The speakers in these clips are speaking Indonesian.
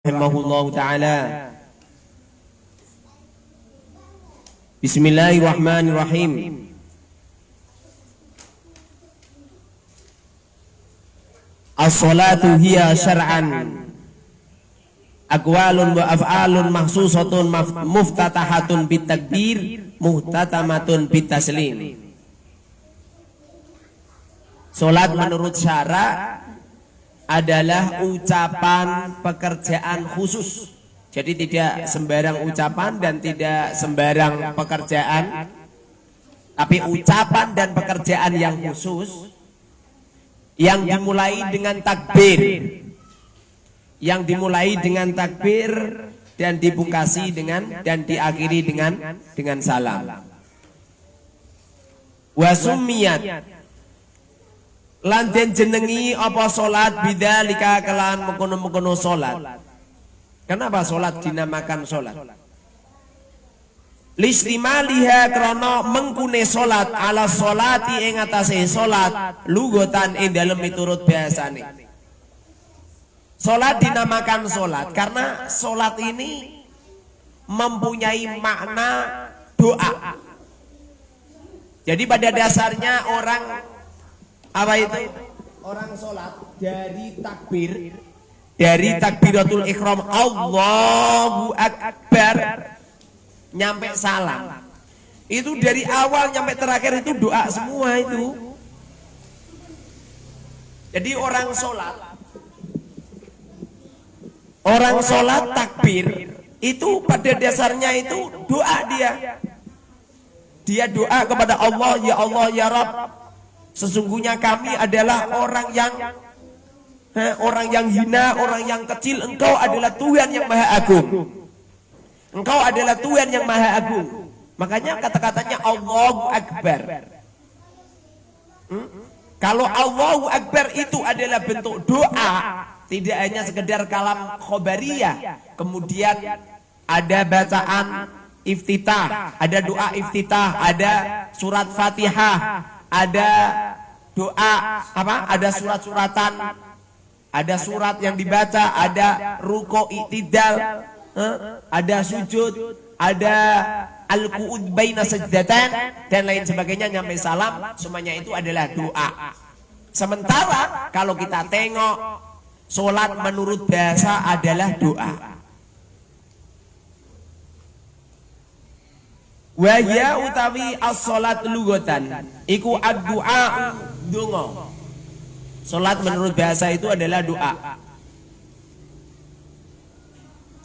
Rahimahullah ta'ala. Bismillahirrahmanirrahim. As-salatu hiya syar'an aqwalun wa af'alun mahsusatun muftatahatun bitakbir muhtatamatun bitaslim. Salat menurut syara adalah ucapan pekerjaan khusus. Jadi tidak sembarang ucapan dan tidak sembarang pekerjaan, tapi ucapan dan pekerjaan yang khusus yang dimulai dengan takbir, yang dimulai dengan takbir dan dipungkasi dengan dan diakhiri dengan salam. Wa summiyat lan den jenengi apa salat bidzalika kelan mengkono-mengkono salat. Kenapa salat dinamakan salat? Listimaliha krana mengkune salat ala salati ing atase salat lugotan ing dalem miturut bahasane. Salat dinamakan salat karena salat ini mempunyai makna doa. Jadi pada dasarnya orang apa itu? Orang sholat dari takbir, dari takbiratul ikhram Allahu Akbar nyampe salam. Itu dari awal nyampe terakhir itu doa semua itu. Jadi orang sholat takbir itu pada dasarnya itu doa dia. Dia doa kepada Allah, ya Allah ya Rabb. Sesungguhnya kami adalah orang yang hina, orang yang kecil. Engkau adalah Tuhan yang Maha Agung. Engkau adalah Tuhan yang Maha Agung. Makanya kata-katanya Allahu Akbar. Kalau Allahu Akbar itu adalah bentuk doa, tidak hanya sekedar kalam khobariyah. Kemudian ada bacaan iftitah, ada doa iftitah, ada surat Fatihah, ada doa ada surat-suratan, ada surat yang dibaca, ada ruko i'tidal, ada sujud, ada al-qu'ud baina sajdatan dan lain sebagainya nyampe salam, semuanya itu adalah doa. Sementara kalau kita tengok salat menurut bahasa adalah doa. Wahya utawi as-salat lugotan iku ad-du'a donga. Salat menurut bahasa itu adalah doa.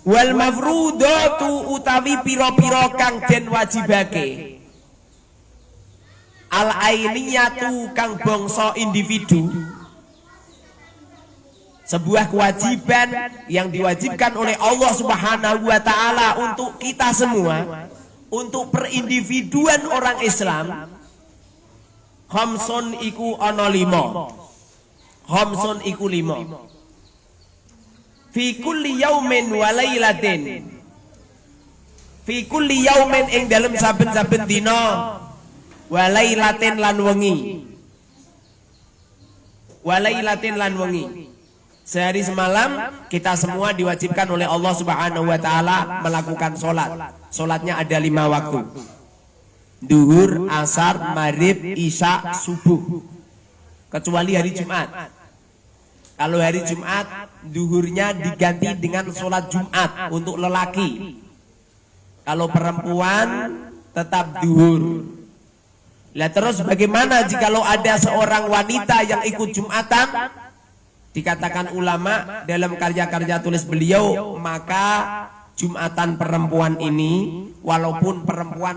Wal mafrudatu utawi pira-pira kang den wajibake. Al ainiyatu kang bangsa individu. Sebuah kewajiban yang diwajibkan oleh Allah Subhanahu wa taala untuk kita semua. Untuk perindividuan orang Islam, khamsun iku ana 5. Khamsun iku 5. Fi kulli yaumin wa lailatin. Fi kulli yaumin ing dalem saben-saben dina wa lailatin lan wengi. Wa lailatin lan wengi. Sehari semalam kita semua diwajibkan oleh Allah Subhanahu wa taala melakukan salat. Salatnya ada 5 waktu. Duhur, asar, maghrib, isya, subuh. Kecuali hari Jumat. Kalau hari Jumat duhurnya diganti dengan salat Jumat untuk lelaki. Kalau perempuan tetap duhur. Lah terus bagaimana jikalau ada seorang wanita yang ikut Jumatan? Dikatakan ulama dalam karya-karya tulis beliau, maka Jumatan perempuan ini walaupun perempuan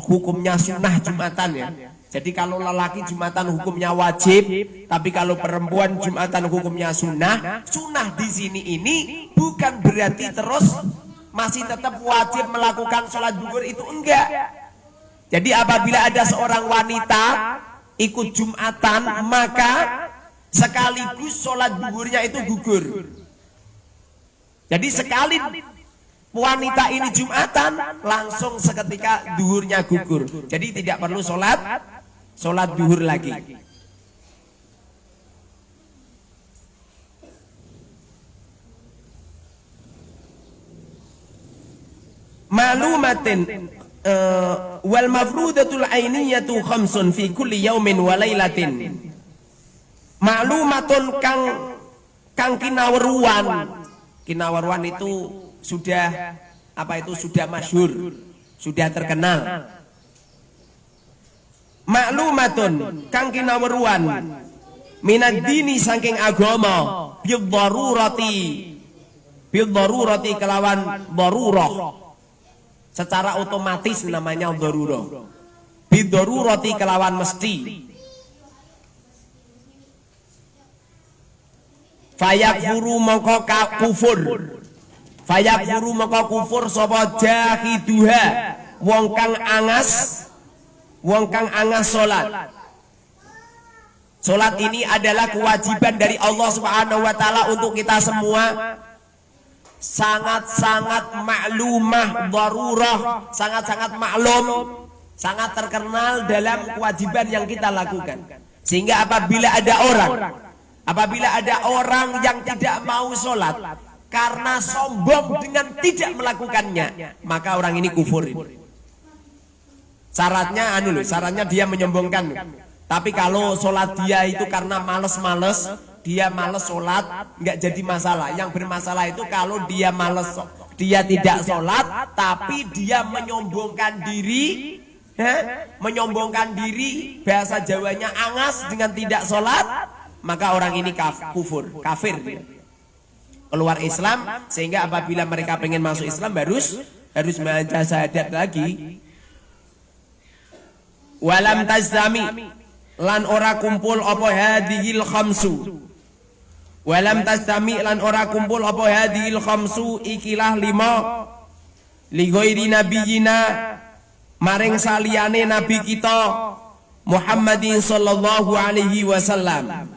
hukumnya sunnah Jumatan ya. Jadi kalau lelaki Jumatan hukumnya wajib, tapi kalau perempuan Jumatan hukumnya sunnah. Sunnah di sini ini bukan berarti terus masih tetap wajib melakukan sholat duhur, itu enggak. Jadi apabila ada seorang wanita ikut Jumatan, maka sekaligus sholat duhurnya itu gugur. Jadi sekali wanita ini Jumatan, langsung seketika duhurnya gugur. Jadi tidak perlu sholat duhur lagi. ma'lumatin wal mafrudatul ainiyatu khamsun fi kulli yaumin wa lailatin. Ma'lumatun kang kinaweruan itu sudah sudah masyhur, sudah terkenal. Ma'lumatun kang kinaweruan minad dini saking agama bidharurati kelawan darurah, secara otomatis namanya darurah. Bidharurati kelawan mesti. Fayakfuru mongko kufur sapa jahiduha wong kang angas salat. Salat ini adalah kewajiban dari Allah Subhanahu wa taala untuk kita semua. Sangat-sangat maklumah, darurah, sangat-sangat maklum, sangat terkenal dalam kewajiban yang kita lakukan. Sehingga apabila ada orang yang tidak mau sholat karena sombong dengan tidak melakukannya, maka orang ini kufur. Syaratnya dia menyombongkan. Tapi kalau sholat dia itu karena males-males, dia males sholat, nggak jadi masalah. Yang bermasalah itu kalau dia dia tidak sholat, tapi dia menyombongkan diri, bahasa Jawanya angas dengan tidak sholat, maka orang ini kafir dia. Keluar Islam, sehingga apabila mereka pengen masuk Islam harus membaca syahadat lagi. Walam tajtami lan ora kumpul apa hadhil khamsu. Walam tajtami lan ora kumpul apa hadhil khamsu ikilah 5 li ghairi nabiyina maring saliyane nabi kita Muhammadin sallallahu alaihi wasallam.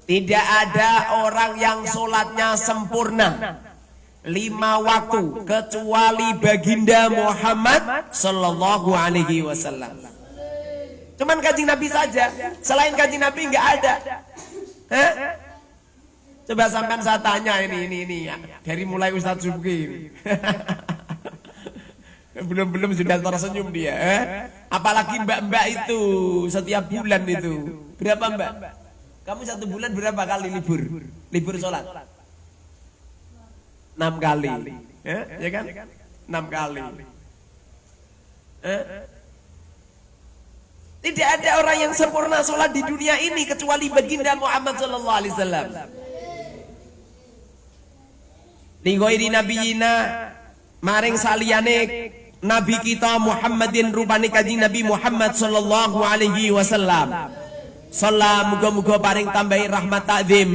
Tidak ada orang yang sholatnya sempurna 5 waktu kecuali baginda Muhammad sallallahu alaihi wasallam. Cuman Kanjeng Nabi saja, selain Kanjeng Nabi nggak ada. Coba sampean saya tanya ini ya, dari mulai Ustadz Subki. Belum sudah tersenyum dia. Apalagi mbak-mbak itu setiap bulan itu. Berapa mbak? Kamu 1 bulan berapa kali libur sholat? 6 kali, ya kan? 6 kali. Tidak ada orang yang sempurna sholat di dunia ini kecuali baginda Muhammad sallallahu alaihi wasallam. Li ghairi nabiyina maring saliyane nabi kita Muhammadin rupane kanjeng Nabi Muhammad sallallahu alaihi wasallam. Salam muga-muga paring tambahi rahmat takzim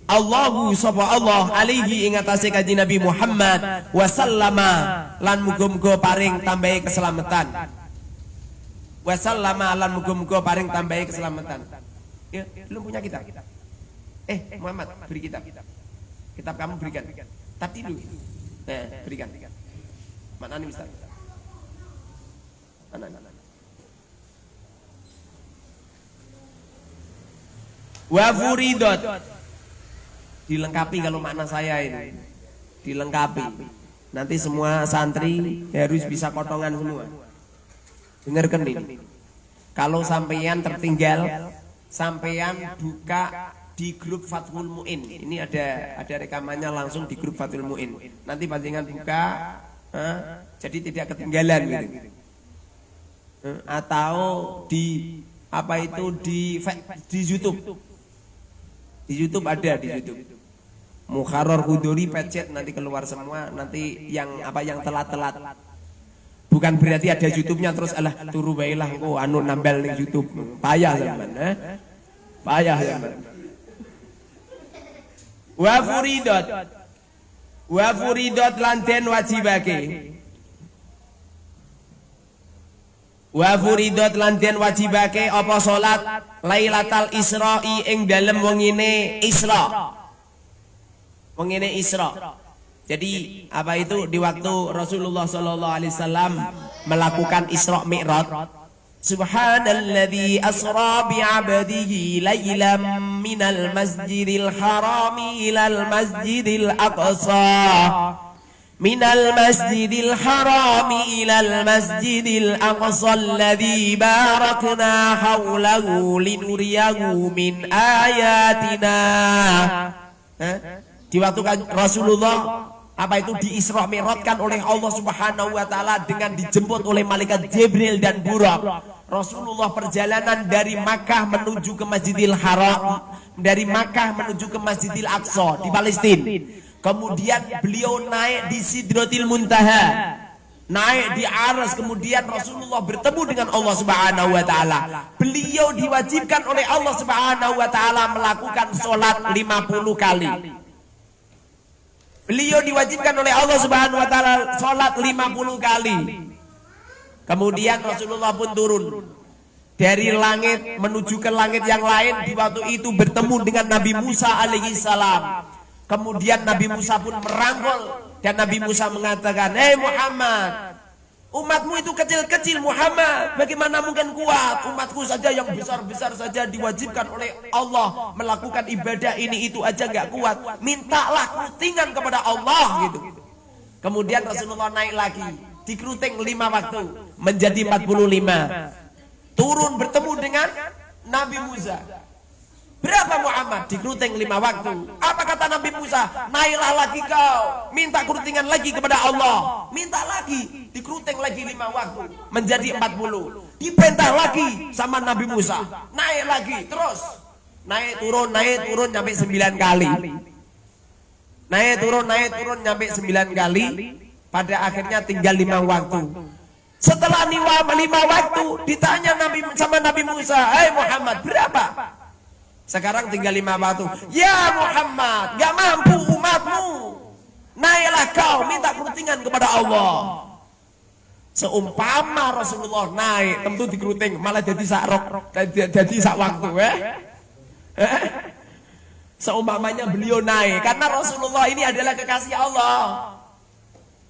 Allahu sapa Allah alaihi ing atase kanjeng Nabi Muhammad wasallama lan muga-muga paring tambahi keselamatan. Wasallama lan muga-muga paring tambahi keselamatan. Ya, belum punya kitab. Muhammad, beri kitab. Kitab kamu berikan. Tadi dulu. Berikan. Mana nih Ustaz? Mana? Wa furidot. Dilengkapi kalau makna saya ini. Dilengkapi. Nanti semua santri harus bisa kotongan semua. Dengarkan ini. Kalau sampeyan tertinggal, sampeyan buka di grup Fathul Mu'in. Ini ada rekamannya langsung di grup Fathul Mu'in. Nanti panjenengan buka, jadi tidak ketinggalan gitu. Atau di di YouTube. Di YouTube ada di YouTube. Mukharrar Huduri pecet nanti keluar semua. Nanti yang telat-telat. Bukan berarti ada YouTube-nya terus turu bailah engko nambel ning YouTube. Payah zaman, Payah zaman. Wa furidot lan den wajibake. Wa furidot lan den wajibake apa salat Lailatul Isra'i ing dalem wengine Isra. Wengine Isra. Jadi di waktu Rasulullah sallallahu alaihi wasallam melakukan Isra Mi'raj. Subhanalladzi asra bi 'abdihi lailan minal masjidil harami ilal masjidil aqsa minal masjidil harami ilal masjidil aqsa alladzi barakna haulahu linuriyahu min ayatina. Di waktu Rasulullah diisra mi'rajkan oleh Allah Subhanahu wa taala dengan dijemput oleh malaikat Jibril dan Buraq. Rasulullah perjalanan dari Makkah menuju ke Masjidil Haram, dari Makkah menuju ke Masjidil Aqsa di Palestina. Kemudian beliau naik di Sidratil Muntaha, naik di Aras, kemudian Rasulullah bertemu dengan Allah Subhanahu wa taala. Beliau diwajibkan oleh Allah Subhanahu wa taala melakukan sholat 50 kali. Beliau diwajibkan oleh Allah Subhanahu wa taala sholat 50 kali. Kemudian Rasulullah pun turun dari langit menuju ke langit yang lain. Di waktu itu bertemu dengan Nabi Musa alaihi salam. Kemudian Nabi Musa pun merangkul dan Nabi Musa mengatakan, "Hei Muhammad, umatmu itu kecil-kecil Muhammad, bagaimana mungkin kuat? Umatku saja yang besar-besar saja diwajibkan oleh Allah melakukan ibadah ini itu aja nggak kuat. Mintalah kerutingan kepada Allah," gitu. Kemudian Rasulullah naik lagi, dikeruting 5 waktu menjadi 45. Turun bertemu dengan Nabi Musa. Berapa Muhammad? Dikeruting 5 waktu. Apa kata Nabi Musa? Naiklah lagi kau, minta kerutingan lagi kepada Allah. Minta lagi, dikeruting lagi 5 waktu menjadi 40. Dipentah lagi sama Nabi Musa. Naik lagi, terus naik turun sampai 9 kali. Naik turun sampai 9 kali. Pada akhirnya tinggal 5 waktu. Setelah 5 waktu ditanya sama Nabi Musa, "Hei Muhammad, berapa?" Sekarang tinggal 5 waktu. "Ya Muhammad, gak mampu umatmu. Naiklah kau, minta kerutingan kepada Allah." Seumpama Rasulullah naik, tentu dikeruting, malah jadi sak waktu. Seumpamanya beliau naik, karena Rasulullah ini adalah kekasih Allah.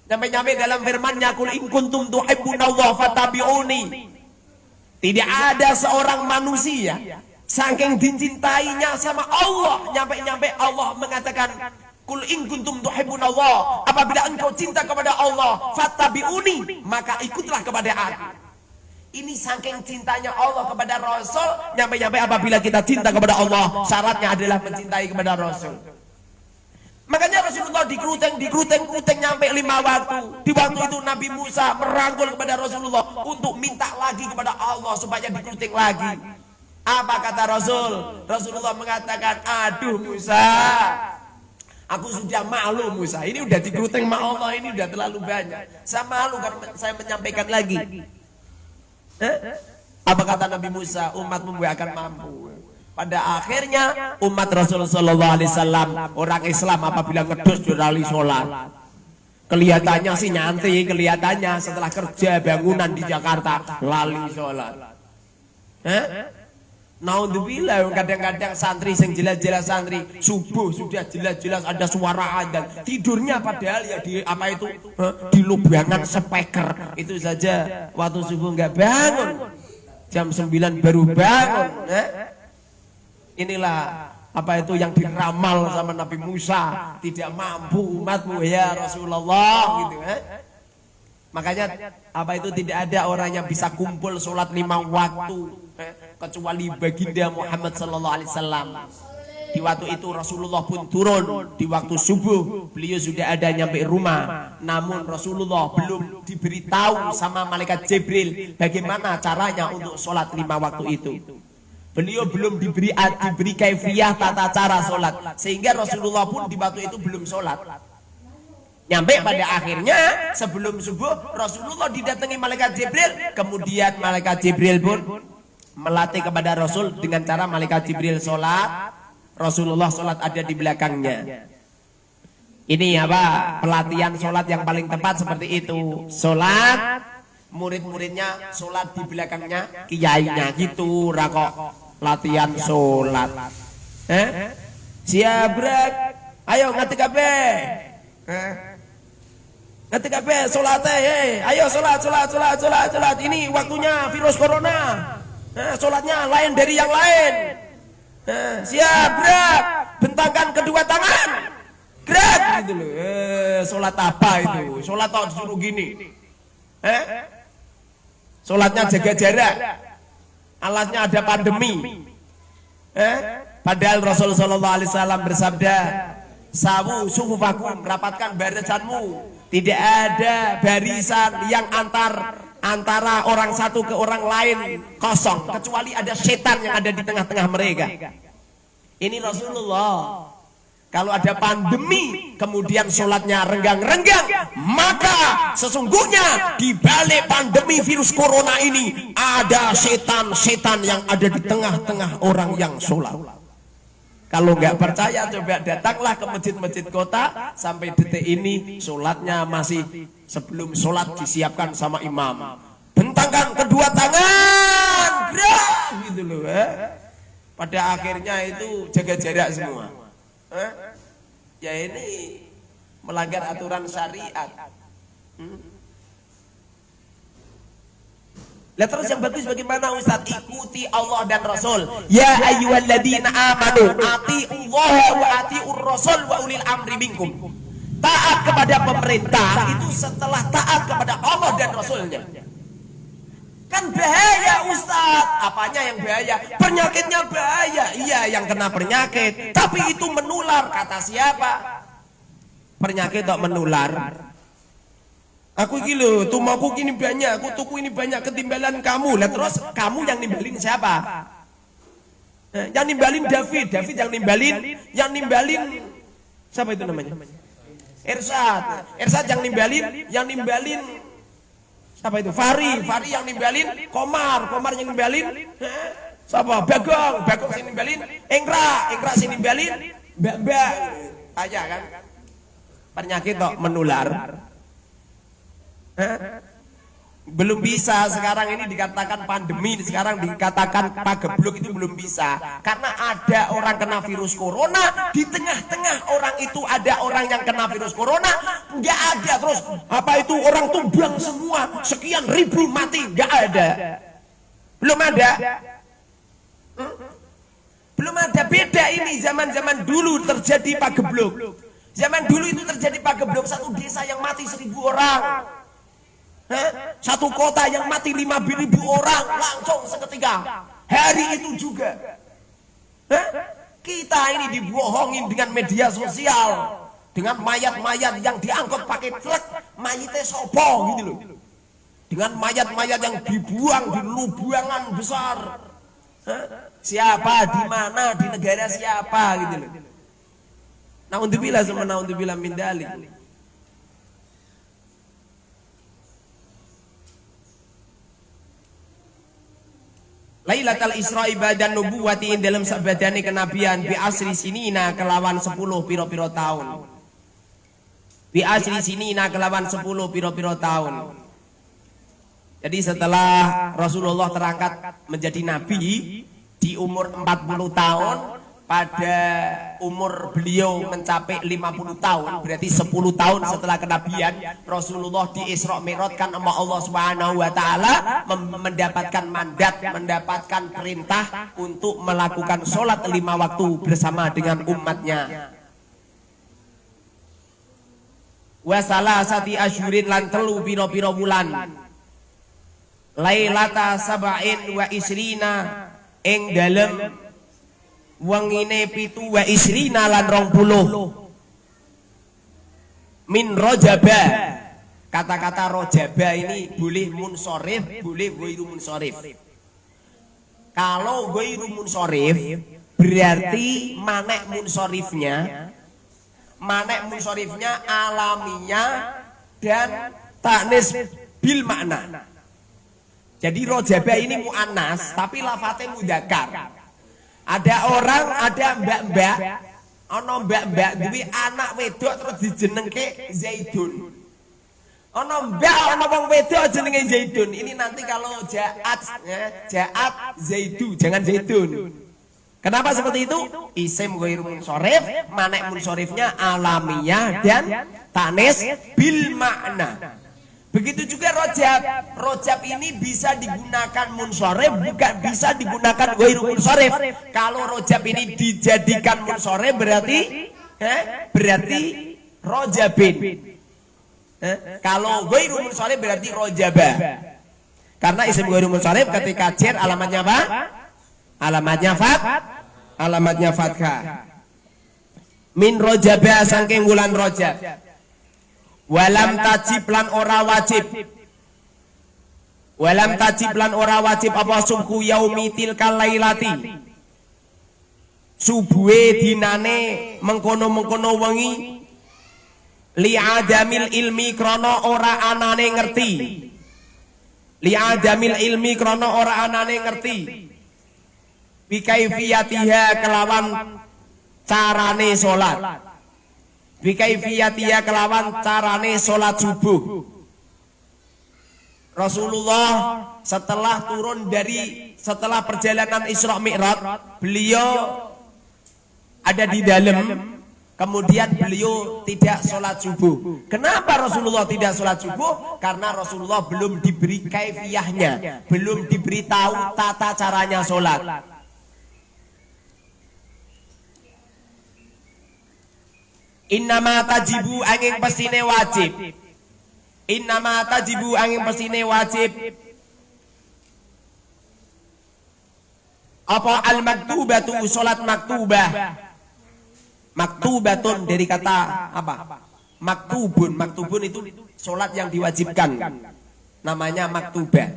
Nyampe-nyampe dalam firman-Nya, "Qul in kuntum tuhibbunallaha fattabi'uni." Tidak ada seorang manusia saking dicintainya sama Allah, nyampe-nyampe Allah mengatakan, "Qul in kuntum tuhibbunallaha," apabila engkau cinta kepada Allah, fattabi'uni, maka ikutlah kepada aku. Ini saking cintanya Allah kepada Rasul, nyampe-nyampe apabila kita cinta kepada Allah, syaratnya adalah mencintai kepada Rasul. Makanya Rasulullah dikeruting nyampe 5 waktu. Di waktu itu Nabi Musa merangkul kepada Rasulullah untuk minta lagi kepada Allah supaya dikeruting lagi. Apa kata Rasul? Rasulullah mengatakan, "Aduh Musa, aku sudah malu Musa. Ini udah dikeruting sama Allah, ini udah terlalu banyak. Saya malu karena saya menyampaikan lagi." Apa kata Nabi Musa? "Umatmu akan mampu." Pada akhirnya umat Rasulullah SAW, orang Islam apabila ngedus jurali sholat, kelihatannya sih nyantai, kelihatannya setelah kerja bangunan di Jakarta lali sholat. Naudzubillah, kadang-kadang santri yang jelas-jelas santri subuh sudah jelas-jelas ada suara adzan, tidurnya padahal ya di apa itu di lubangan speaker itu saja, waktu subuh nggak bangun, jam 9 baru bangun. Inilah apa itu yang diramal sama Nabi Musa, tidak mampu umatmu ya Rasulullah gitu. Makanya apa itu tidak ada orang yang bisa kumpul sholat 5 waktu kecuali baginda Muhammad sallallahu alaihi wasallam. Di waktu itu Rasulullah pun turun di waktu subuh, beliau sudah ada nyampe rumah. Namun Rasulullah belum diberitahu sama malaikat Jibril bagaimana caranya untuk sholat 5 waktu itu. Beliau belum diberi kaifiyah tata cara sholat, sehingga Rasulullah pun di waktu itu belum sholat. Nyampe pada akhirnya sebelum subuh Rasulullah didatangi malaikat Jibril, kemudian malaikat Jibril pun melatih kepada Rasul dengan cara malaikat Jibril sholat, Rasulullah sholat ada di belakangnya. Ini apa pelatihan sholat yang paling tepat seperti itu. Sholat, murid-muridnya sholat di belakangnya kiainya gitu, rakok latihan sholat. Siabrak, ayo ngerti kabeh. Ngerti kabeh sholatnya, ayo sholat. Ini waktunya virus corona. Sholatnya lain dari yang lain. Siabrak, bentangkan kedua tangan. Gerak gitu loh. Sholat apa itu? Sholat kok disuruh gini? Sholatnya jaga jarak. Alasnya ada pandemi. Padahal Rasul sallallahu alaihi wasallam bersabda, "Sawu sufufakum, rapatkan barisanmu." Tidak ada barisan yang antara orang satu ke orang lain kosong, kecuali ada setan yang ada di tengah-tengah mereka. Ini Rasulullah. Kalau ada pandemi, kemudian sholatnya renggang-renggang, maka sesungguhnya di balik pandemi virus corona ini ada setan-setan yang ada di tengah-tengah orang yang sholat. Kalau nggak percaya, coba datanglah ke masjid-masjid kota. Sampai detik ini sholatnya masih sebelum sholat disiapkan sama imam. Bentangkan kedua tangan, gerak, gitu loh. Pada akhirnya itu jaga jarak semua. Ya ini melanggar aturan syariat. Lah terus yang bagus bagaimana Ustaz? Ikuti Allah dan Rasul. Ya ayyuhalladzina amanu atiullaha wa atiur rasul wa ulil amri minkum. Taat kepada pemerintah itu setelah taat kepada Allah dan Rasulnya. Kan bahaya Ustaz. Apanya yang bahaya? Penyakitnya bahaya. Iya, yang kena penyakit, tapi itu menular. Kata siapa? Penyakit tak menular. Aku gila, tumaku ini banyak, aku tuku ini banyak, ketimbalan kamu. Lah terus kamu yang nimbalin siapa? Yang nimbalin David yang nimbalin siapa itu namanya? Ersad yang nimbalin siapa itu? Fari yang nimbalin Komar yang nimbalin siapa? Bagong yang nimbalin Engra yang nimbalin Mbak aja kan. Penyakit kok menular. Belum bisa sekarang ini dikatakan pandemi, sekarang dikatakan pagebluk, itu belum bisa. Karena ada orang kena virus corona, di tengah-tengah orang itu ada orang yang kena virus corona, nggak ada. Terus apa itu orang tumbang semua, sekian ribu mati, nggak ada. Belum ada. Belum ada. Beda ini zaman-zaman dulu terjadi pagebluk. Zaman dulu itu terjadi pagebluk, satu desa yang mati 1000 orang. Satu kota yang mati 5.000 orang langsung seketika. Hari itu juga kita ini dibohongin dengan media sosial, dengan mayat-mayat yang diangkut pakai truk, mayitnya sopo gitu loh, dengan mayat-mayat yang dibuang di lubangan besar. Siapa, di mana, di negara siapa gitu loh. Naudzubillah sama naudzubillah min dzalik. Lailatul Isra ibadah nubuwati dalam sabadane kenabian bi asri sinina kelawan 10 piro-piro tahun. Bi asri sinina kelawan 10 piro-piro tahun. Jadi setelah Rasulullah terangkat menjadi nabi di umur 40 tahun, pada umur beliau mencapai 50 tahun, berarti 10 tahun setelah kenabian, Rasulullah di Isra Mi'rajkan sama Allah Subhanahu wa taala, mendapatkan mandat, mendapatkan perintah untuk melakukan sholat 5 waktu bersama dengan umatnya. Wa salasati asyurin lan telu pira-pira wulan. Lailata sab'in wa isrina ing dalem wangine 7 wa isrina lan 20 min rojaba. Kata-kata rojaba ini boleh munsorif, boleh ghairu munsorif. Kalau ghairu munsorif berarti manek munsorifnya alaminya dan taknis bil makna. Jadi rojaba ini mu'annas tapi lafate mudzakkar. Ada orang, ada mbak-mbak, ono mbak-mbak duwe anak wedok terus dijenengke Zaidun. Ono mbak, ono wong wedok jenenge Zaidun. Ini nanti kalau ja'at Zaidu, jangan Zaidun. Kenapa seperti itu? Isim ghairu munsorif, manek munsorifnya alamiah dan tanis bil makna. Begitu juga rojab. Rojab ini bisa digunakan munsorif, bukan bisa digunakan ghairu munsorif. Kalau rojab ini dijadikan munsorif berarti berarti rojabin. Kalau ghairu munsharif berarti rojabah. Karena isim ghairu munsharif ketika jar alamatnya apa? Alamatnya fathah. Min rojabah saking wulan rojab. Walam tajib lan ora wajib. Walam tajib lan ora wajib apa subhu yaumi tilkal lailati. Subuhe dinane mengkono-mengkono wengi li'adamil ilmi krana ora anane ngerti. Li'adamil ilmi krana ora anane ngerti. Bikaifiyatiha kelawan carane salat. Bikaifiyatiha kelawan carane salat subuh. Rasulullah setelah perjalanan Isra Mi'raj, beliau ada di dalam, kemudian beliau tidak sholat subuh. Kenapa Rasulullah tidak sholat subuh? Karena Rasulullah belum diberi kaifiyahnya, belum diberitahu tata caranya sholat. Innama tajibu angin pesine wajib. Innama tajibu angin pesine wajib. Apa al-maktubatu sholat maktubah. Maktubatun dari kata apa? Maktubun. Maktubun itu sholat yang diwajibkan. Namanya maktubah.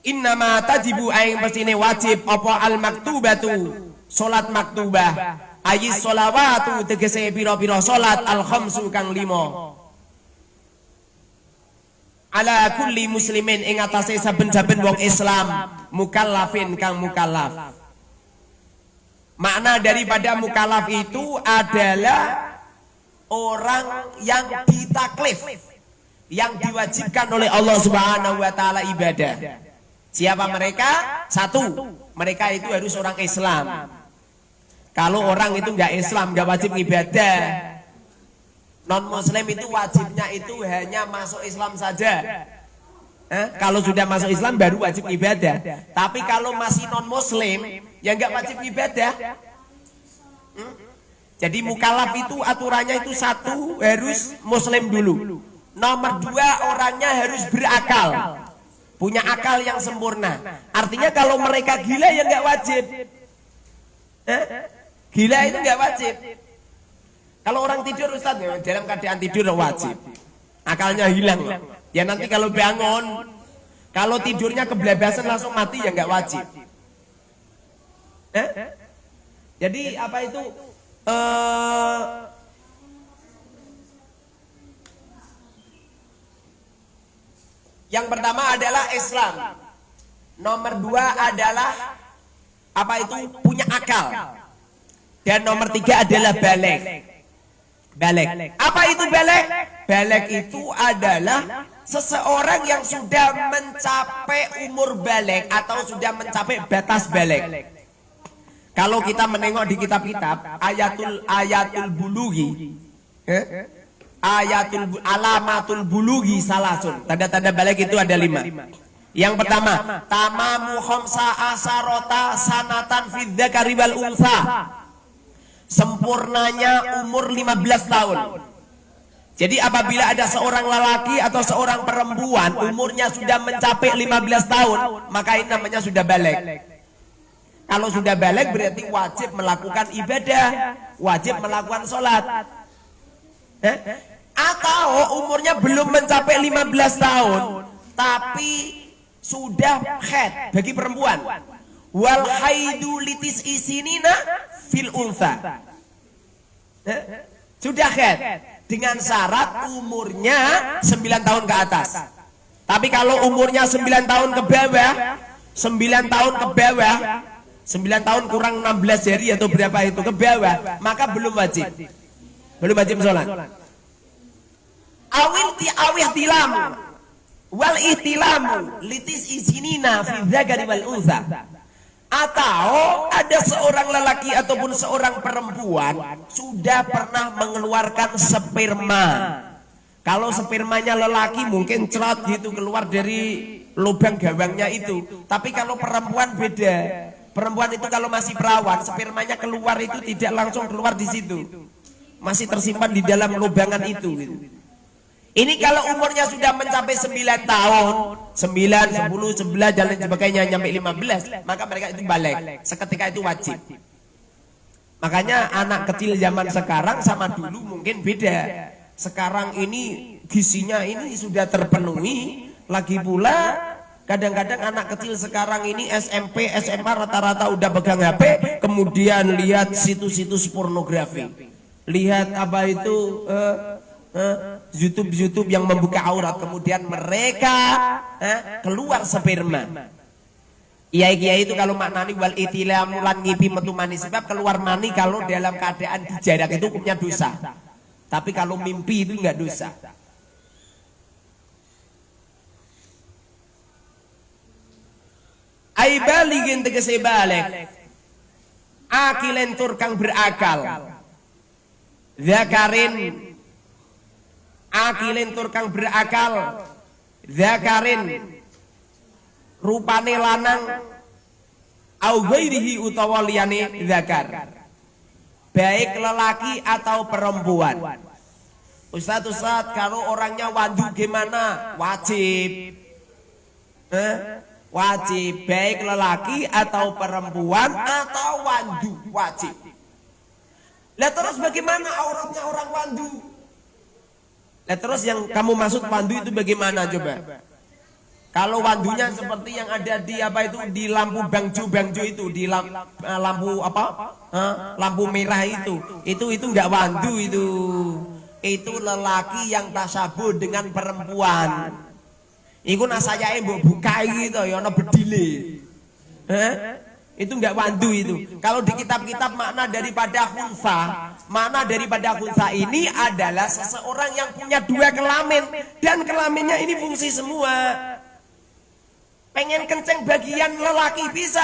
Innama tajibu angin pesine wajib. Apa al-maktubatu sholat maktubah. Ayis sholawatu tegese piro-piro sholat al-khamsu kang 5. Ala kulli muslimin ing atase saben-saben wong Islam mukallafin kang mukallaf. Makna daripada mukallaf itu adalah orang yang ditaklif, yang diwajibkan oleh Allah Subhanahu wa taala ibadah. Siapa mereka? Satu, mereka itu harus orang Islam. Kalau orang itu enggak Islam, enggak wajib ibadah. Non muslim itu wajibnya itu hanya masuk Islam saja. Kalau sudah masuk Islam baru wajib ibadah. Tapi kalau masih non muslim ya enggak wajib ibadah. Jadi mukallaf itu aturannya itu satu, harus muslim dulu. Nomor 2, orangnya harus berakal, punya akal yang sempurna. Artinya kalau mereka gila ya enggak wajib. Gila itu enggak wajib. Kalau orang tidur Ustaz ya, dalam keadaan tidur wajib. Akalnya hilang. Ya nanti kalau bangun, kalau tidurnya kebelabasan langsung mati ya nggak wajib. Jadi apa itu? Yang pertama adalah Islam. Nomor 2 adalah apa itu? Punya akal. Dan nomor 3 adalah baligh. Baligh. Apa itu baligh? Baligh itu adalah seseorang yang sudah mencapai umur baligh atau sudah mencapai batas baligh. Kalau kita menengok di kitab-kitab ayatul bulughi, alamatul bulughi salasun. Tanda-tanda baligh itu ada 5. Yang pertama, tamamu khamsa asarota sanatan fi dzakari wal unsa. Sempurnanya umur 15 tahun. Jadi apabila ada seorang lelaki atau seorang perempuan umurnya sudah mencapai 15 tahun, maka ini namanya sudah baligh. Kalau sudah baligh berarti wajib melakukan ibadah, wajib melakukan sholat. Atau umurnya belum mencapai 15 tahun, tapi sudah haid bagi perempuan. Wal haidu litis isinina fil unsa. Sudah haid dengan syarat umurnya 9 tahun ke atas. Tapi kalau umurnya 9 tahun ke bawah, 9 tahun ke bawah, 9 tahun kurang 16 hari atau berapa itu ke bawah, maka belum wajib. Belum wajib sholat. Awil tilamu wal ihtilamu litis izinina fi dzakari wal unsa. Atau ada seorang lelaki ataupun seorang perempuan sudah pernah mengeluarkan sperma. Kalau spermanya lelaki mungkin cerot gitu keluar dari lubang gawangnya itu. Tapi kalau perempuan beda. Perempuan itu kalau masih perawan, spermanya keluar itu tidak langsung keluar di situ, masih tersimpan di dalam lubangan itu gitu. Ini kalau umurnya sudah mencapai 9 tahun, 9, 10, 11 dan lain sebagainya sampai 15, maka mereka itu balik. Seketika itu wajib. Makanya anak kecil zaman sekarang sama dulu mungkin beda. Sekarang ini gizinya ini sudah terpenuhi, lagi pula kadang-kadang anak kecil sekarang ini SMP, SMA rata-rata udah pegang HP, kemudian lihat situs-situs pornografi. Lihat apa itu YouTube yang membuka aurat, kemudian mereka keluar sperma. Kiai-kiai itu kalau maknani wal itila mulan ngipi metu mani, sebab keluar mani kalau dalam keadaan dijarak itu hukumnya dosa. Tapi kalau mimpi itu enggak dosa. Ai baligin tegese balik. Akilen tur kang berakal. Zakarin akilen tur kang berakal. Zakarin rupane lanang au ghairihi utawa liyane zakar, baik lelaki atau perempuan. Ustaz kalau orangnya wandu gimana? Wajib, wajib baik lelaki atau perempuan atau wandu, wajib. Lah terus bagaimana auratnya orang wandu? Lah terus yang kamu maksud wandu itu bagaimana coba? Kalau wandunya seperti yang ada di apa itu, di lampu bangjo itu, di lampu apa? Lampu merah itu enggak wandu itu. Itu lelaki yang tasabuh dengan perempuan. Iku nasayae mbok buka gitu ya ana bedile. Itu enggak wandu itu. Kalau di kitab-kitab makna daripada khunsa ini adalah seseorang yang punya dua kelamin dan kelaminnya ini fungsi semua. Pengen kencing bagian lelaki bisa,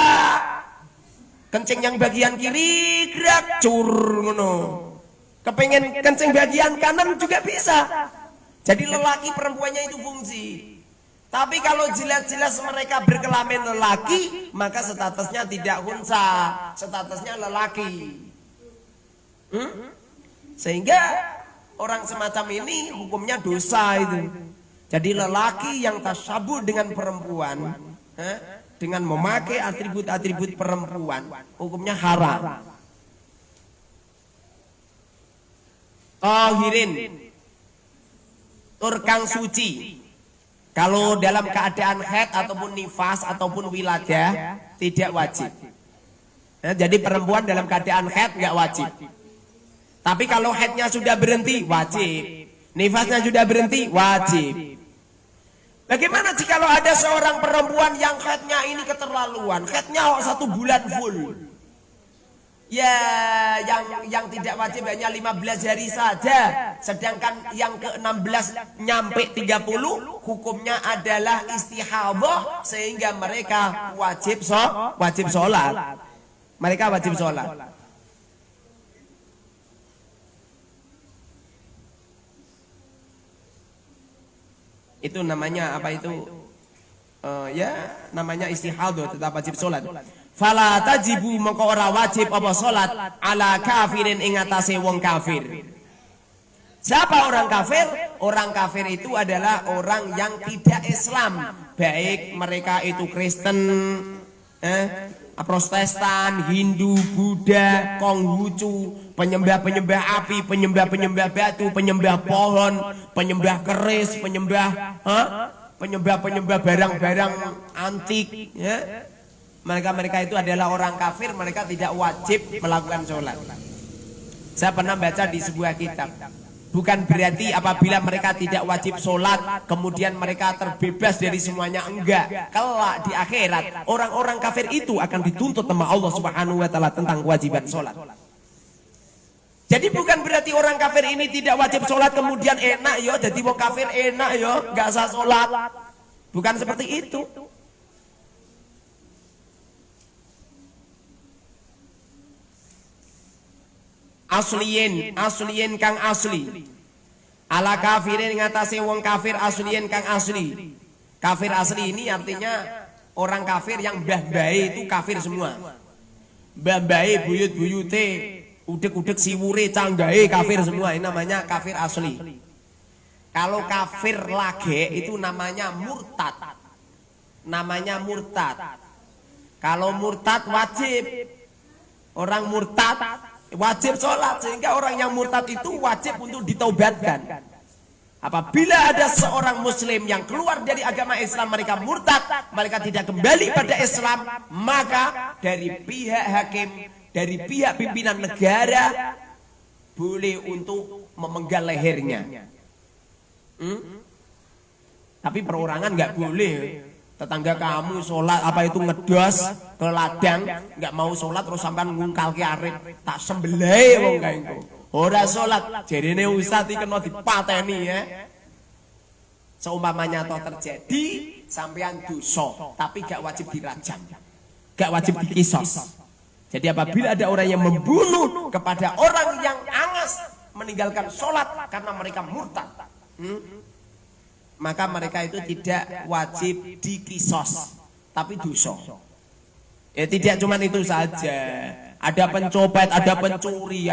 kencing yang bagian kiri gerak cur ngono. Kepengen kencing bagian kanan juga bisa. Jadi lelaki perempuannya itu fungsi. Tapi kalau jelas-jelas mereka berkelamin lelaki, maka statusnya tidak unsa, statusnya lelaki. Sehingga orang semacam ini hukumnya dosa itu. Jadi lelaki yang tasabuh dengan perempuan, dengan memakai atribut-atribut perempuan, hukumnya haram. Tahirin, turkang suci. Kalau dalam keadaan haid ataupun nifas ataupun wiladah tidak wajib. Jadi perempuan dalam keadaan haid nggak wajib. Tapi kalau haidnya sudah berhenti wajib. Nifasnya sudah berhenti wajib. Bagaimana jika ada seorang perempuan yang haidnya ini keterlaluan, haidnya 1 bulan full? Ya, yang tidak wajib hanya 15 hari saja, sedangkan yang ke-16 nyampe 30 hukumnya adalah istihadah, sehingga mereka wajib sholat. Mereka wajib sholat. Itu namanya apa itu? Namanya istihadah, tetap wajib sholat. Fala tajibu maka ora wajib apa sholat ala kafirin ing atase wong kafir. Siapa orang kafir? Orang kafir itu adalah orang yang tidak Islam, baik mereka itu Kristen, Protestan, Hindu, Buddha, Konghucu, penyembah-penyembah api, penyembah-penyembah batu, penyembah pohon, penyembah keris, penyembah-penyembah barang-barang antik, ya. Mereka itu adalah orang kafir, mereka tidak wajib melakukan sholat. Saya pernah baca di sebuah kitab. Bukan berarti apabila mereka tidak wajib sholat, kemudian mereka terbebas dari semuanya, enggak. Kelak di akhirat, orang-orang kafir itu akan dituntut sama Allah Subhanahu wa Ta'ala tentang kewajiban sholat. Jadi bukan berarti orang kafir ini tidak wajib sholat, kemudian enak yo, jadi wong kafir enak yo, enggak usah sholat. Bukan seperti itu. Asliyin kang asli. Ala kafirin ngatasi wong kafir asliyin kang asli. Kafir asli ini artinya orang kafir yang mbah-mbahe itu kafir semua. Mbah-mbahe, buyut-buyute, udek-udek siwure, canggahe kafir semua. Ini namanya kafir asli. Kalau kafir lage itu namanya murtad. Namanya murtad. Kalau murtad wajib. Orang murtad wajib sholat. Sehingga orang yang murtad itu wajib untuk ditaubatkan. Apabila ada seorang muslim yang keluar dari agama Islam, mereka murtad, mereka tidak kembali pada Islam, maka dari pihak hakim, dari pihak pimpinan negara boleh untuk memenggal lehernya. Tapi perorangan nggak boleh. Tetangga kamu sholat apa itu ngedos ke ladang, nggak mau sholat terus sampean ngungkal ke arep, tak sembelih wong kae engko. Ora sholat, jarine ustaz iki kena dipateni ya. Seumpamanya toh terjadi sampean dosa, tapi gak wajib dirajam. Gak wajib dikisos. Jadi apabila ada orang yang membunuh kepada orang yang angas meninggalkan sholat karena mereka murtad, maka mereka itu tidak wajib dikisos, tapi dosa. Ya tidak cuma itu saja. Ada pencopet, ada pencuri,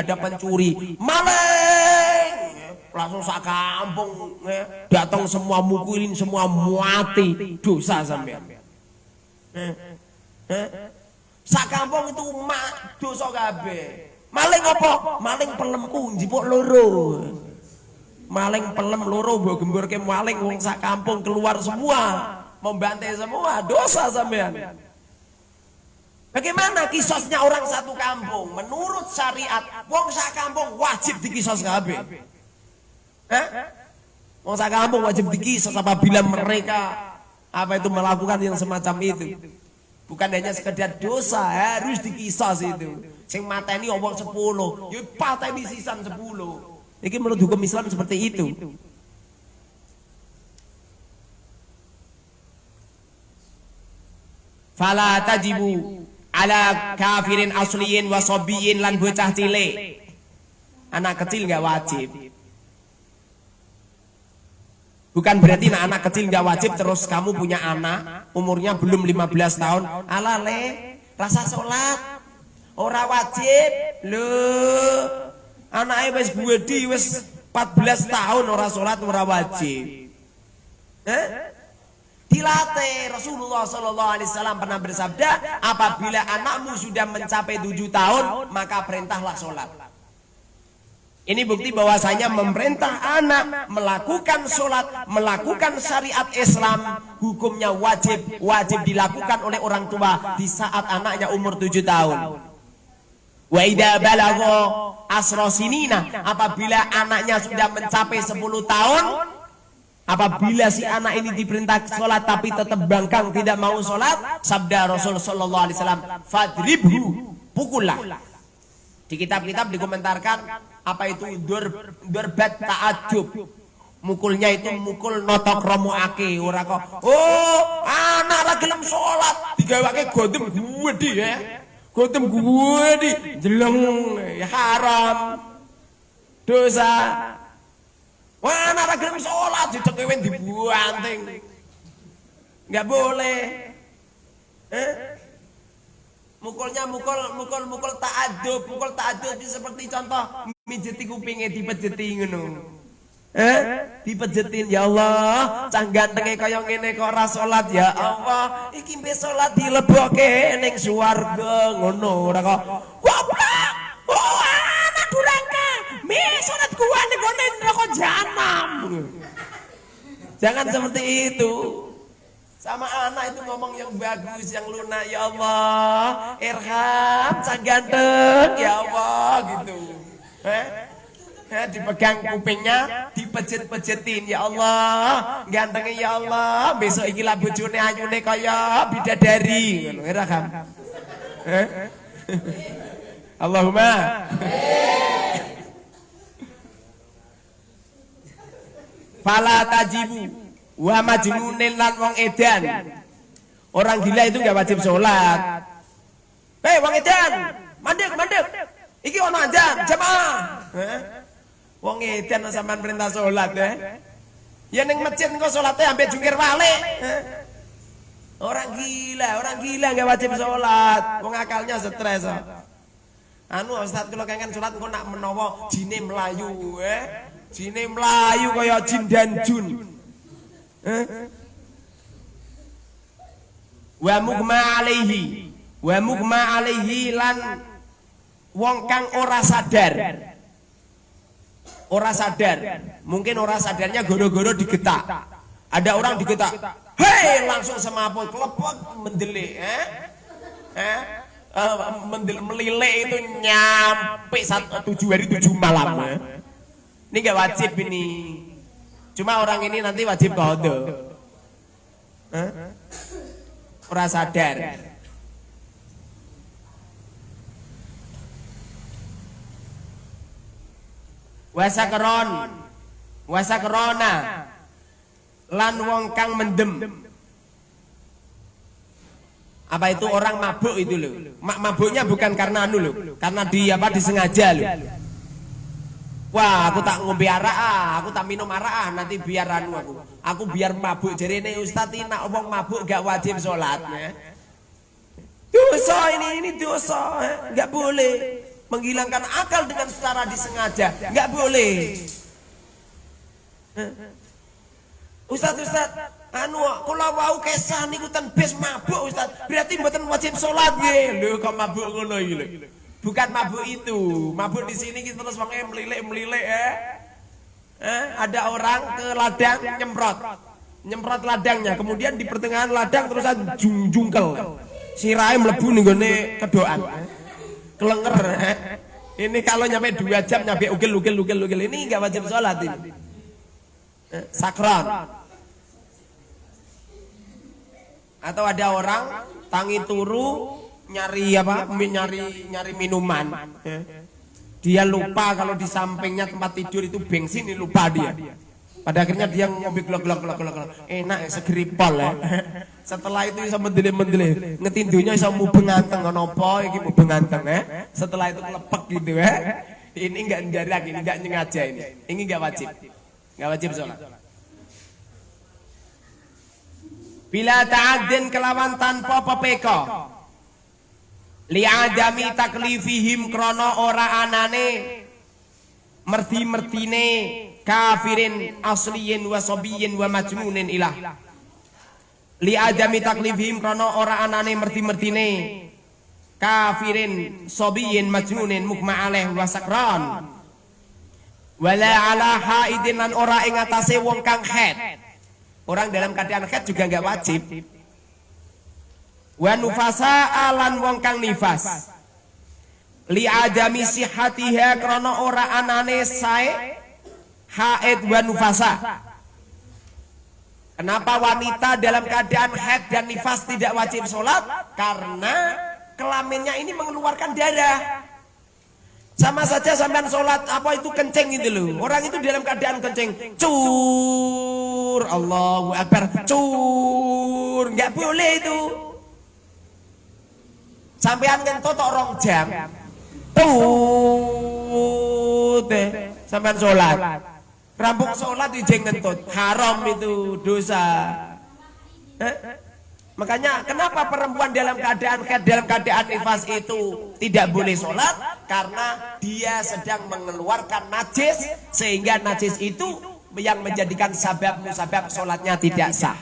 maling. Langsung sak kampung datang semua mukulin, semua mati, dosa sampean. Sak kampung itu dosa kabeh. Maling apa? Maling pelemku njipuk loro. Maling pelem loro mbok gemburke maling wong sak kampung keluar semua, membantai semua, dosa sampean. Bagaimana kisosnya orang satu kampung? Menurut syariat, wong sak kampung wajib dikisos kabeh. Wong sak kampung wajib dikisos apabila mereka itu melakukan yang semacam itu. Bukan hanya sekedar dosa, harus dikisos itu. Sing mateni wong 10, ya pateni sisan 10. Ini menurut hukum Islam seperti itu. Fala tajibu ala kafirin asliyin wa sobiyin lan bocah cilik. Anak kecil nggak wajib. Bukan berarti anak kecil nggak wajib terus kamu punya anak umurnya belum 15 tahun, ala le rasa sholat ora wajib lho. Anaknya wis gede wis 14 tahun ora sholat ora wajib. Dilatih. Rasulullah SAW pernah bersabda, apabila anakmu sudah mencapai 7 tahun maka perintahlah sholat. Ini bukti bahwasanya memerintah anak melakukan sholat, melakukan syariat Islam, hukumnya wajib dilakukan oleh orang tua di saat anaknya umur 7 tahun. Wa idza balagha asra sinina, apabila anaknya sudah mencapai 10 tahun, apabila si anak ini diperintah sholat tapi tetap bangkang tidak mau sholat, sabda Rasul sallallahu alaihi wasallam, fadribhu, pukullah. Di kitab-kitab dikomentarkan apa itu durbat ta'ajub. Mukulnya itu mukul notok romuake, ora kok anak ra gelem sholat digawake gondem gede ya. Gondem gede jeleng ya haram. Dosa. Wah, anak ra gelem sholat ditekewen dibuanting. Enggak boleh. Mukulnya mukul ta'adub. Mukul ta'adub itu seperti contoh mijeti kupinge dipejeti ngono. Dipejetin, ya Allah, cah gantenge kaya ngene kok ora salat, ya Allah, iki mbek salat dilebokke ning swarga ngono, ora kok goblok. Oh, anak durhaka. Me salat gua ning gone neraka jahanam. Jangan seperti itu. Sama anak itu ngomong yang bagus, yang lunak, ya Allah, irham, cah ganteng, ya Allah, gitu. Dipegang kupingnya, dipejet-pejetin, ya Allah, gantengnya ya Allah, besok iki lah bojone ayune kaya bidadari, ngono, irham. Allahumma. Fala tajibu. Wa majnunin lan wong edan. Orang gila itu enggak wajib sholat. Hei wong edan, mandek. Iki ono azan, jamaah. Wong edan sampean perintah sholat ya. Ya ning masjid engko salate ambek jungkir balik. Orang gila nggak wajib sholat. Wong akalnya stres. Anu Ustaz kalau kangen sholat kok nak menawa jine melayu, jine melayu kaya jin dan jun. Wa mugma alaihi lan wong kang ora sadar. Ora sadar. Mungkin ora sadarnya goro-goro digetak. Ada orang digetak. Hei, langsung semaput kelepek mendelik, melilek itu nyampe 7 hari 7 malam. Ini nggak wajib ini. Cuma orang ini nanti wajib qadha. Ora sadar. Wasakrona lan wong kang mendem. Apa itu orang mabuk itu loh. Mabuknya bukan karena anu loh, karena disengaja loh. Wah, aku tak ngombe arak aku tak minum arak nanti biar anu aku biar mabuk. Jarene Ustaz ini nak wong mabuk gak wajib sholat. Dosa ini dosa, nggak boleh menghilangkan akal dengan secara disengaja, nggak boleh. Ustaz, anu kula wau kesah niku ten bis mabuk Ustaz. Berarti mboten wajib salat nggih. Lho kok mabuk ngono iki lho. Bukan mabuk itu. Mabuk di sini kita terus wonge melilik ada orang ke ladang nyemprot ladangnya. Kemudian di pertengahan ladang terusan jungkel. Sirahe mlebu ning gone kedokan. Kelenger. Ini kalau nyampe 2 jam nyampe ugel. Ini enggak wajib salat ini. Sakron. Atau ada orang tangi turu nyari minuman. Dia lupa kalau di sampingnya tempat tidur itu bensin, lupa dia. Pada akhirnya dia ngopi glok. Enak segeripol ya. Setelah itu bisa mendelih. Ngetindunya bisa mubeng anteng ngono apa iki mubeng anteng Setelah itu lepek gitu Ini enggak jarak, ini enggak nyengaja ini. Ini enggak wajib. Enggak wajib sholat. Bila ta'adzin kelawan tanpa pepeka. Li'adami taklifihim krono ora anane merti-mertine kafirin asliyin wa sabiyin wa majnunin ilah. Li'adami taklifihim krono ora anane merti-mertine kafirin sabiyin majnunin mukma alaih wa sakran. Wala ala haidin lan ora ing atase wong kang haid. Orang dalam keadaan haid juga enggak wajib. Wa nufasa alan wong kang nifas. Li adami sihatiha krana ora anane sae haid wa nufasa. Kenapa wanita dalam keadaan haid dan nifas tidak wajib sholat? Karena kelaminnya ini mengeluarkan darah. Sama saja sampean sholat apa itu kencing gitu loh. Orang itu dalam keadaan kencing, cur, Allahu Akbar, cur, nggak boleh itu. Sampean ngentut tok 2 jam, sampean sholat. Rampung sholat ijeng ngentut, haram itu dosa. Makanya kenapa perempuan dalam keadaan haid, dalam keadaan nifas itu tidak boleh sholat? Karena dia sedang mengeluarkan najis, sehingga najis itu yang menjadikan sabab musabab sholatnya tidak sah.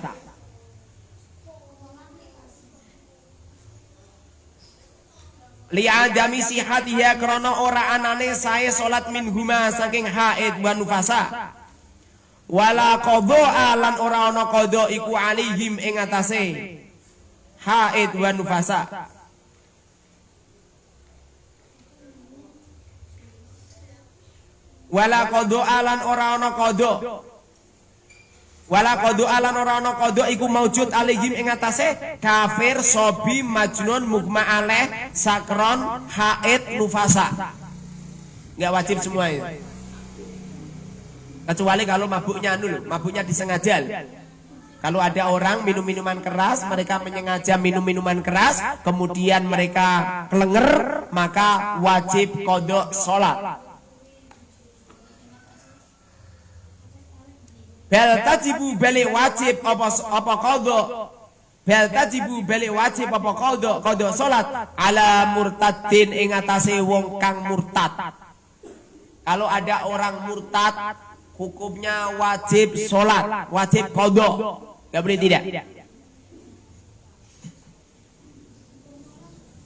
Li'adami sihatiha krana ora anane sae sholat minhuma saking haid wa nufasa. Wala qadha lan ora ana qadha iku alihim ing atase haid wa nufasa. Wala qadha alan ora ana qadha. Wala qadha alan ora ana qadha iku maujud alihim ing atase kafir, sobi, majnun, mugma alaih, sakron, haid, nufasa. Enggak wajib semua itu. Kecuali kalau mabuknya mabuknya disengaja. Kalau ada orang minum minuman keras, mereka menyengaja minum minuman keras, kemudian mereka kelenger, maka wajib qadha sholat. Bal tajibu balik wajib apa qadha bal tajibu balik wajib apa qada salat ala murtadin ing atase wong kang murtad. Kalau ada orang murtad hukumnya wajib salat, wajib qada, enggak boleh tidak.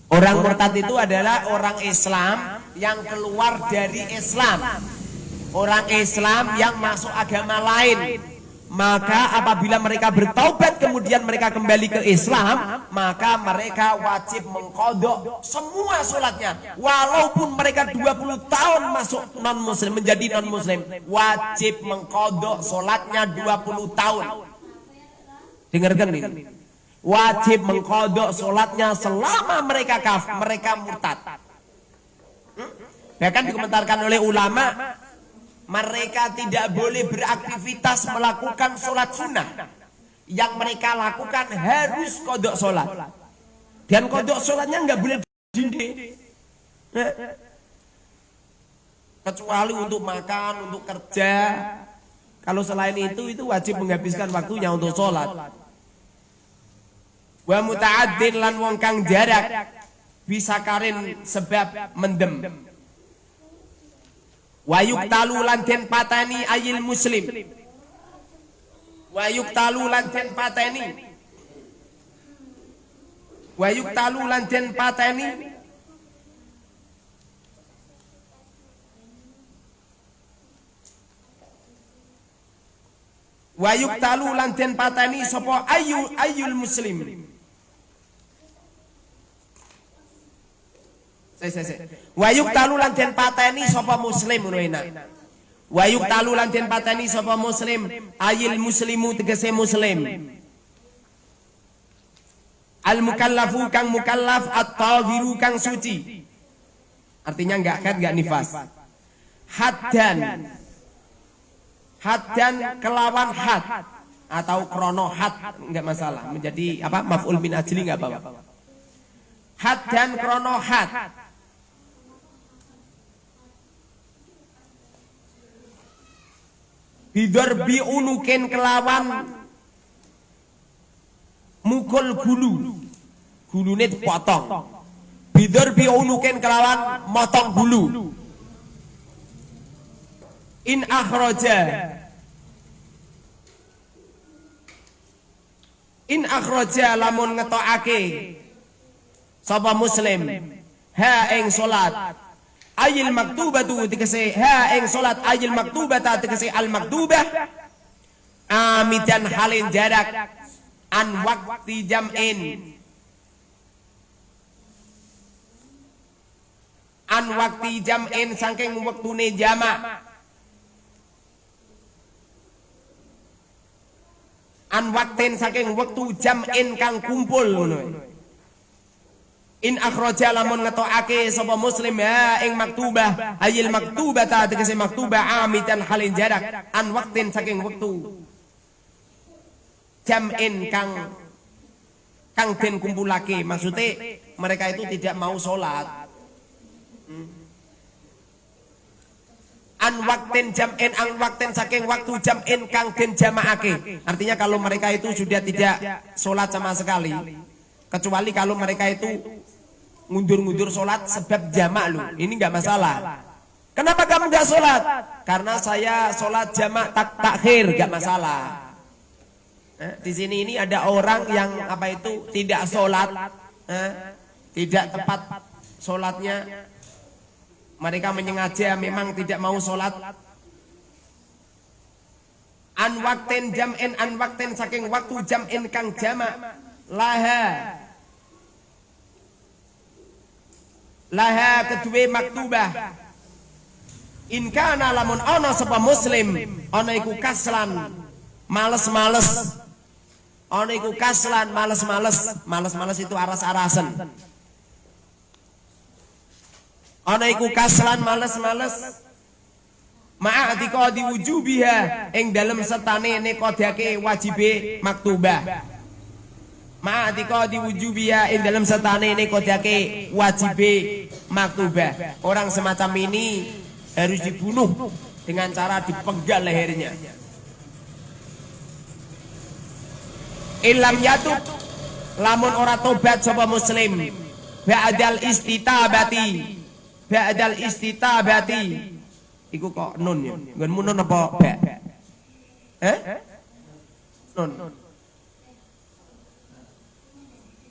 Orang murtad itu adalah orang Islam yang keluar dari Islam. Orang Islam yang masuk agama lain. Maka apabila mereka bertaubat kemudian mereka kembali ke Islam, maka mereka wajib mengqadha semua sholatnya. Walaupun mereka 20 tahun masuk non-muslim, menjadi non-muslim, wajib mengqadha sholatnya 20 tahun. Dengarkan ini. Wajib mengqadha sholatnya selama mereka mereka murtad. Bahkan dikomentarkan oleh ulama, mereka tidak boleh beraktivitas melakukan sholat sunnah. Yang mereka lakukan harus qadha sholat. Dan qadha sholatnya nggak boleh dinding. Kecuali untuk makan, untuk kerja. Kalau selain itu wajib menghabiskan waktunya untuk sholat. Wa muta'addin lan wong kang jarak bisa karin sebab mendem. Wa yuktalu lan den pateni ayil muslim. Wa yuktalu lan den pateni. Wa yuktalu lan den pateni. Wa yuktalu lan den pateni sapa ayul muslim. Wa yuktalu lan den pateni sapa muslim ngono enak. Wa yuktalu lan den pateni sapa muslim ayil muslimu tegese muslim. Al mukallafu kang mukallaf at-tahiru kang suci. Artinya enggak haid enggak nifas. Haddan kelawan had atau krono had enggak masalah. Menjadi apa? Maf'ul min ajli enggak apa-apa. Haddan krono had. Bidorbi unukin kelawan mukul gulune dipotong. Bidorbi unukin kelawan motong gulu. In akhraja lamun ngetokake sapa muslim ha ing salat ayil maktubatu tegese ha ing salat ayil maktubata tegese al maktubah amidan halin jarak an waqti jam'in an waqti jam'in saking wektune jamak an waktin saking wektu jam'in kang kumpul ngono. In akhraja lamun ngetokake sapa muslim ya ing maktubah ayil maktubata tegese maktubah amitan halin jarak an waktin saking wektu jam'in kang den kumpulake, maksudnya mereka itu tidak mau sholat. An waktin jam'in an waktin saking waktu jam'in kang den jamaake. Artinya kalau mereka itu sudah tidak sholat sama sekali, kecuali kalau mereka itu ngundur-ngundur sholat sebab jamak lu, ini nggak masalah. Kenapa kamu nggak sholat? Karena saya sholat jamak takhir, nggak masalah. Di sini ini ada orang yang apa itu tidak sholat, tidak tepat sholatnya. Mereka menyengaja memang tidak mau sholat. An waktin jam'in an waktin saking waktu jam'in kang jamak laha kedua maktubah in kana lamun ana sapa muslim ana iku kaslan males-males, ana iku kaslan males-males itu aras-arasen. Ana iku kaslan males-males ma'atika diwujubiha ing dalem setane nekodake wajibe maktubah. Ma'atika diwujubiha ing dalem setane nekodake wajibe maktubah. Orang semacam ini harus dibunuh dengan cara dipenggal lehernya. Ilam yatub lamun ora tobat sapa muslim ba'dal istitabati iku kok nun ya nggonmu nun apa ba nun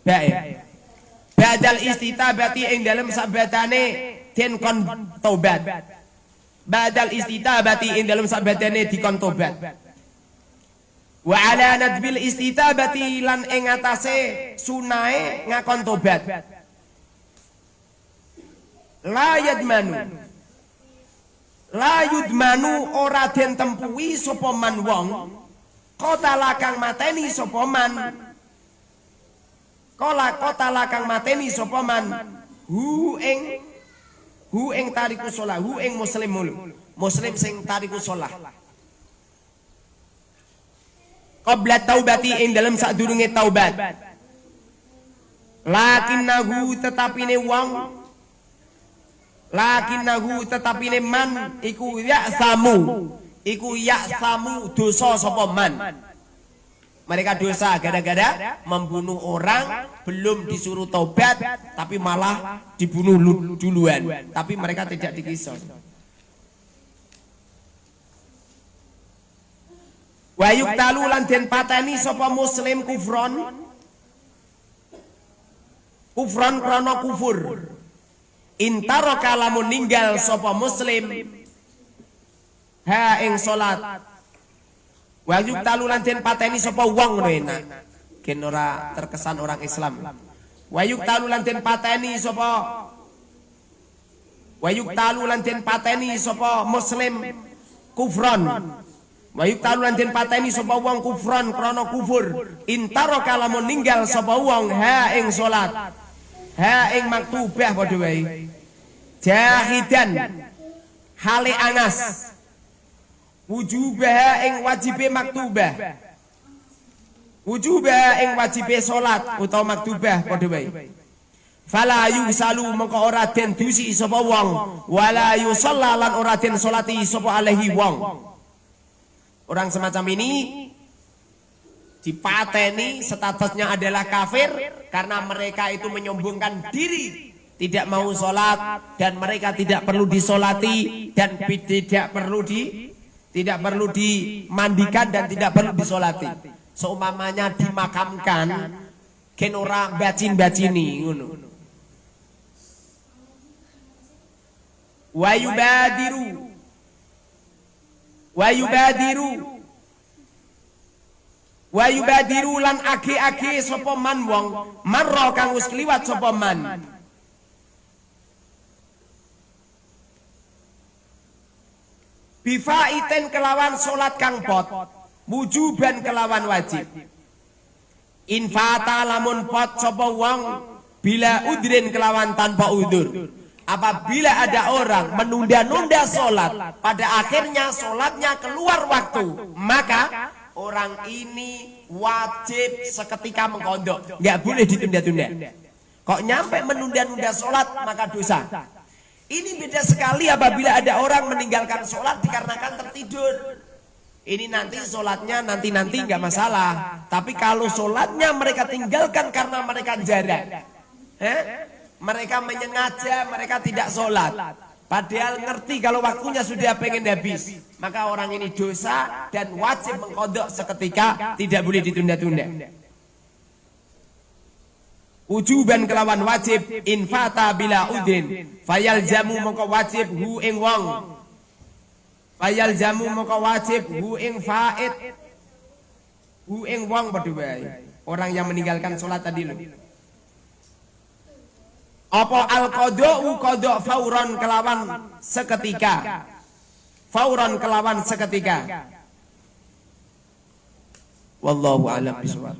ba ya ba'dal istitabati ing dalem sabatane den kon tobat ba'dal istitabati ing dalem sabatane dikon tobat wa ala nadbil istitabati lan ing atase sunae ngakon tobat la yudmanu ora den tempuhi sapa man wong qatala kang mateni sapa man qatala kang mateni sapa man hu ing tariku shalah hu ing muslim sing tariku shalah qabla taubati ing dalem sadurunge taubat lakinnahu tetapine man iku ya'samu dosa sapa man. Mereka dosa gara-gara membunuh orang belum disuruh taubat tapi malah dibunuh duluan, tapi mereka tidak dikisos. Wa yuqtalu lan den pateni sapa muslim kufron krana kufur. Intaraka lamun ninggal sapa muslim ha ing salat wa yuqtalu lan den pateni sapa wong ngono enak gen ora terkesan orang Islam wa yuqtalu lan den pateni sapa muslim kufron wa yuqtalu lan den pateni sapa wong kufron krana kufur intaraka lamun ninggal sapa wong ha ing salat ha ing maktubah padha wae jahidan hale anas wujubah ing wajibe maktubah ing wajibe salat utawa maktubah padha wae fala yusalu mengko ora den dusi sapa wong wala yusalla lan ora den salati sapa alaihi wong. Orang semacam ini dipateni statusnya adalah kafir karena mereka itu menyombongkan diri, tidak mau sholat dan mereka tidak perlu disolati dan tidak perlu dimandikan dan tidak perlu disolati. Seumpamanya dimakamkan ken ora bacin-bacini ngono. Wa yubadiru lan ake-ake sapa man wong marra kang wis kliwat sapa man bifaiten kelawan salat kang pot wujuban kelawan wajib infata lamun pot sapa wong bila udrin kelawan tanpa udur. Apabila ada orang menunda-nunda sholat, pada akhirnya sholatnya keluar waktu, maka orang ini wajib seketika mengkodok, nggak boleh ditunda-tunda. Kok nyampe menunda-nunda sholat maka dosa. Ini beda sekali apabila ada orang meninggalkan sholat dikarenakan tertidur. Ini nanti sholatnya nanti nggak masalah. Tapi kalau sholatnya mereka tinggalkan karena mereka jarak, mereka menyengaja, mereka tidak sholat. Padahal ngerti kalau waktunya sudah pengen habis. Maka orang ini dosa dan wajib mengkodok seketika, tidak boleh ditunda-tunda. Ujuban kelawan wajib, infata bila udin. Fayal jamu moko wajib hu ing wong. Fayal jamu moko wajib hu ing faid. Hu ing wong berdua. Orang yang meninggalkan sholat tadi loh. Apa al-qada'u qada' fauran kelawan seketika. Fauran kelawan seketika. Wallahu a'lam bishawab.